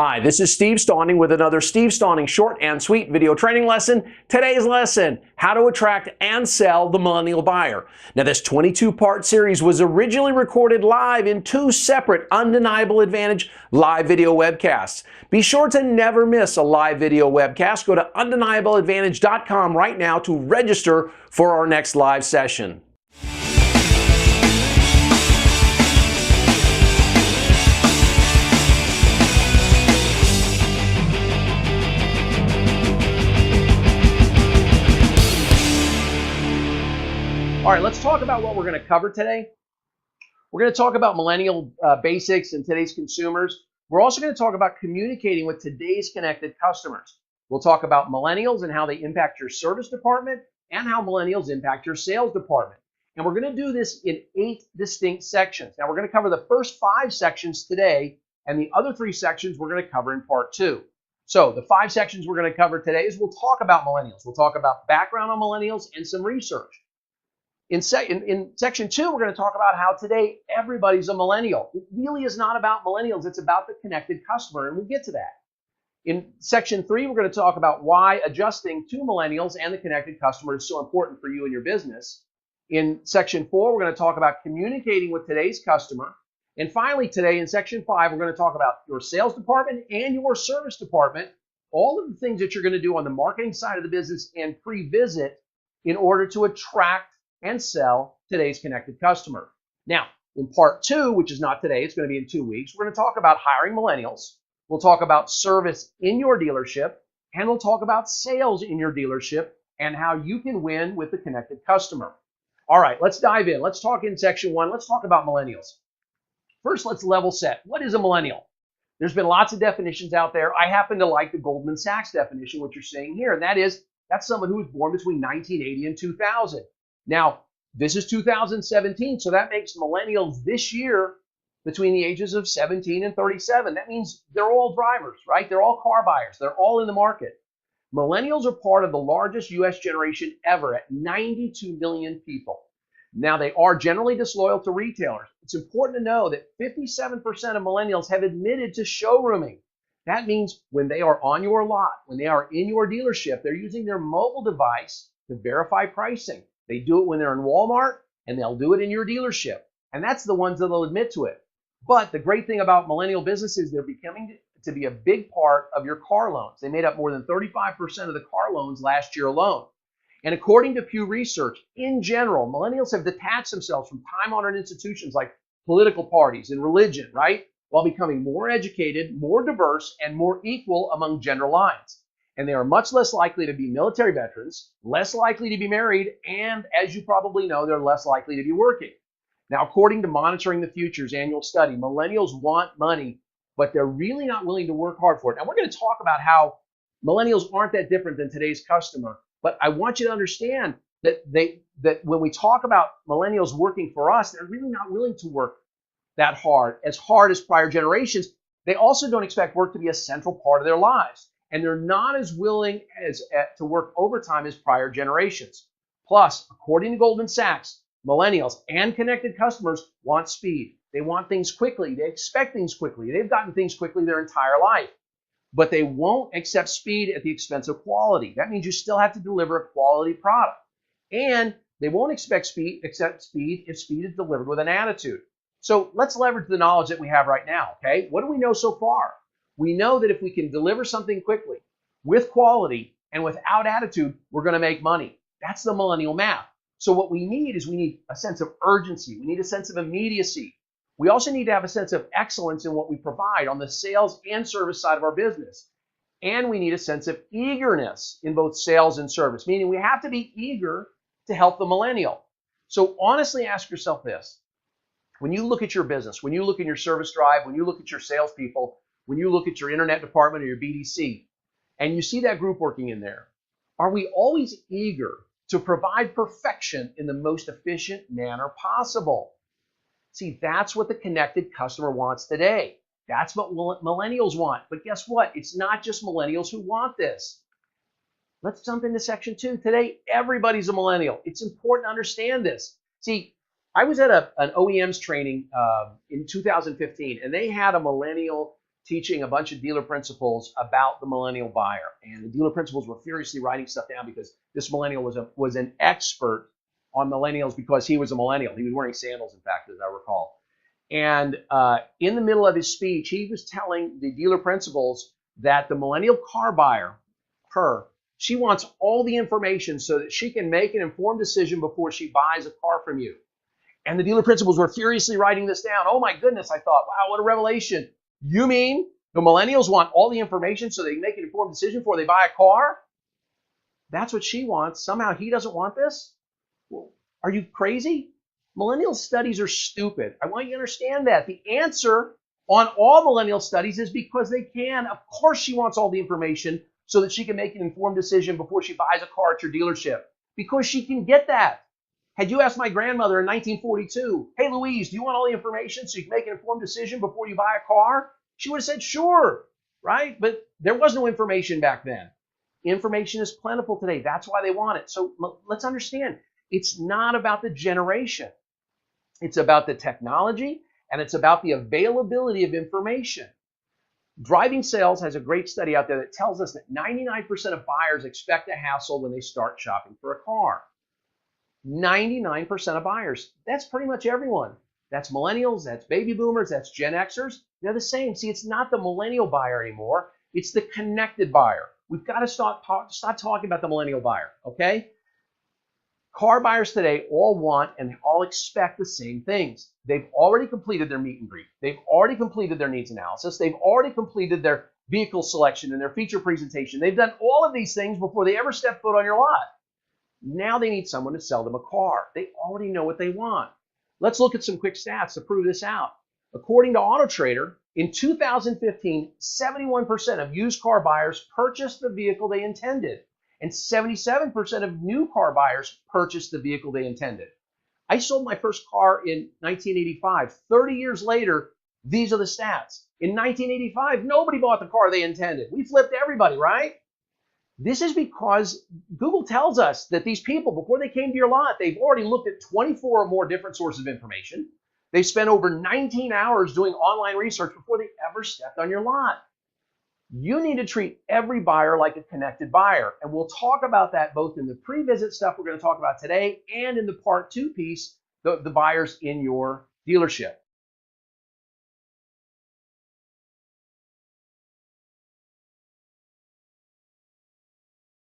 Hi, this is Steve Stauning with another Steve Stauning short and sweet video training lesson. Today's lesson, how to attract and sell the millennial buyer. Now, this 22-part series was originally recorded live in two separate Undeniable Advantage live video webcasts. Be sure to never miss a live video webcast. Go to undeniableadvantage.com right now to register for our next live session. All right, let's talk about what we're going to cover today. We're going to talk about millennial basics and today's consumers. We're also going to talk about communicating with today's connected customers. We'll talk about millennials and how they impact your service department and how millennials impact your sales department. And we're going to do this in 8 distinct sections. Now, we're going to cover the first 5 sections today, and the other 3 sections we're going to cover in part 2. So the 5 sections we're going to cover today is we'll talk about millennials. We'll talk about background on millennials and some research. In section 2, we're going to talk about how today everybody's a millennial. It really is not about millennials. It's about the connected customer, and we'll get to that. In section 3, we're going to talk about why adjusting to millennials and the connected customer is so important for you and your business. In section 4, we're going to talk about communicating with today's customer. And finally, today in section 5, we're going to talk about your sales department and your service department, all of the things that you're going to do on the marketing side of the business and pre-visit in order to attract and sell today's connected customer. Now, in part 2, which is not today, it's going to be in 2 weeks, we're going to talk about hiring millennials. We'll talk about service in your dealership, and we'll talk about sales in your dealership and how you can win with the connected customer. All right, let's dive in. Let's talk in section 1. Let's talk about millennials. First, let's level set. What is a millennial? There's been lots of definitions out there. I happen to like the Goldman Sachs definition, what you're seeing here, and that's someone who was born between 1980 and 2000. Now, this is 2017, so that makes millennials this year between the ages of 17 and 37. That means they're all drivers, right? They're all car buyers. They're all in the market. Millennials are part of the largest U.S. generation ever at 92 million people. Now, they are generally disloyal to retailers. It's important to know that 57% of millennials have admitted to showrooming. That means when they are on your lot, when they are in your dealership, they're using their mobile device to verify pricing. They do it when they're in Walmart, and they'll do it in your dealership. And that's the ones that will admit to it. But the great thing about millennial businesses, they're becoming to be a big part of your car loans. They made up more than 35% of the car loans last year alone. And according to Pew Research, in general, millennials have detached themselves from time-honored institutions like political parties and religion, right? While becoming more educated, more diverse, and more equal among gender lines. And they are much less likely to be military veterans, less likely to be married, and as you probably know, they're less likely to be working. Now, according to Monitoring the Future's annual study, millennials want money, but they're really not willing to work hard for it. Now, we're going to talk about how millennials aren't that different than today's customer, but I want you to understand that when we talk about millennials working for us, they're really not willing to work that hard as prior generations. They also don't expect work to be a central part of their lives. And they're not as willing to work overtime as prior generations. Plus, according to Goldman Sachs, millennials and connected customers want speed. They want things quickly. They expect things quickly. They've gotten things quickly their entire life. But they won't accept speed at the expense of quality. That means you still have to deliver a quality product. And they won't accept speed if speed is delivered with an attitude. So let's leverage the knowledge that we have right now, okay? What do we know so far? We know that if we can deliver something quickly, with quality, and without attitude, we're going to make money. That's the millennial math. So what we need is a sense of urgency. We need a sense of immediacy. We also need to have a sense of excellence in what we provide on the sales and service side of our business. And we need a sense of eagerness in both sales and service, meaning we have to be eager to help the millennial. So honestly ask yourself this. When you look at your business, when you look in your service drive, when you look at your salespeople, when you look at your internet department or your BDC, and you see that group working in there, are we always eager to provide perfection in the most efficient manner possible? See, that's what the connected customer wants today. That's what millennials want. But guess what? It's not just millennials who want this. Let's jump into section 2. Today, everybody's a millennial. It's important to understand this. See, I was at an OEM's training in 2015, and they had a millennial teaching a bunch of dealer principals about the millennial buyer. And the dealer principals were furiously writing stuff down because this millennial was an expert on millennials because he was a millennial. He was wearing sandals, in fact, as I recall. And in the middle of his speech, he was telling the dealer principals that the millennial car buyer, she wants all the information so that she can make an informed decision before she buys a car from you. And the dealer principals were furiously writing this down. Oh my goodness, I thought, wow, what a revelation. You mean the millennials want all the information so they can make an informed decision before they buy a car? That's what she wants. Somehow he doesn't want this? Well, are you crazy? Millennial studies are stupid. I want you to understand that. The answer on all millennial studies is because they can. Of course she wants all the information so that she can make an informed decision before she buys a car at your dealership. Because she can get that. Had you asked my grandmother in 1942, hey, Louise, do you want all the information so you can make an informed decision before you buy a car? She would have said, sure, right? But there was no information back then. Information is plentiful today. That's why they want it. So let's understand, it's not about the generation. It's about the technology, and it's about the availability of information. Driving Sales has a great study out there that tells us that 99% of buyers expect a hassle when they start shopping for a car. 99% of buyers. That's pretty much everyone. That's millennials, that's baby boomers, that's Gen Xers. They're the same. See, it's not the millennial buyer anymore. It's the connected buyer. We've got to stop talking about the millennial buyer, okay? Car buyers today all want and all expect the same things. They've already completed their meet and greet. They've already completed their needs analysis. They've already completed their vehicle selection and their feature presentation. They've done all of these things before they ever step foot on your lot. Now they need someone to sell them a car. They already know what they want. Let's look at some quick stats to prove this out. According to AutoTrader, in 2015, 71% of used car buyers purchased the vehicle they intended, and 77% of new car buyers purchased the vehicle they intended. I sold my first car in 1985. 30 years later, these are the stats. In 1985, nobody bought the car they intended. We flipped everybody, right? This is because Google tells us that these people, before they came to your lot, they've already looked at 24 or more different sources of information. They spent over 19 hours doing online research before they ever stepped on your lot. You need to treat every buyer like a connected buyer. And we'll talk about that both in the pre-visit stuff we're going to talk about today and in the part 2 piece, the buyers in your dealership.